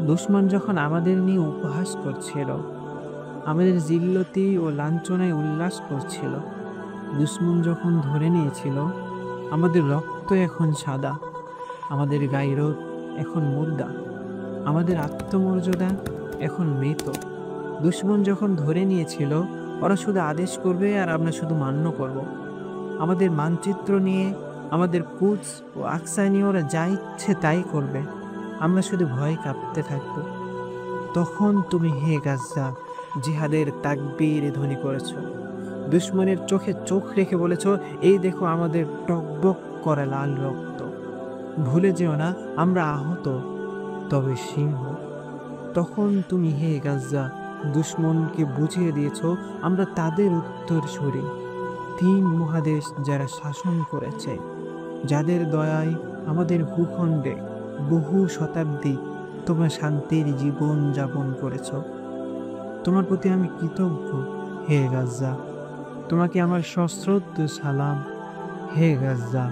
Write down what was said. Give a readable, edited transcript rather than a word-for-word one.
দুশমন যখন আমাদের নিয়ে উপহাস করছিল, আমাদের জিল্লতি ও লাঞ্ছনায় উল্লাস করছিল, দুশমন যখন ধরে নিয়েছিল আমাদের রক্ত এখন সাদা, আমাদের গায়রত এখন মুর্দা, আমাদের আত্মমর্যাদা এখন মৃত। দুশমন যখন ধরে নিয়েছিল ওরা শুধু আদেশ করবে আর আমরা শুধু মান্য করব। আমাদের মানচিত্র নিয়ে, আমাদের কুচ ও আকসা নিয়ে ওরা যা ইচ্ছে তাই করবে, আমরা শুধু ভয় কাঁপতে থাকবো। তখন তুমি হে গাজ্জা জিহাদের তাকবীর ধ্বনি করেছ, দুশমনের চোখে চোখ রেখে বলেছ, এই দেখো আমাদের টকবক করা লাল রক্ত। ভুলে যেও না আমরা আহত, তবে সিংহ। তখন তুমি হে গাজ্জা দুশমনকে বুঝিয়ে দিয়েছ আমরা তাদের উত্তরসূরি, 3 মহাদেশ যারা শাসন করেছে, যাদের দয়ায় আমাদের ভূখণ্ডে বহু শতাব্দী তোমরা শান্তির জীবন যাপন করেছ। তোমার প্রতি আমি কৃতজ্ঞ হে গাজ্জা, তোমাকে আমার সশ্রদ্ধ সালাম হে গাজ্জা।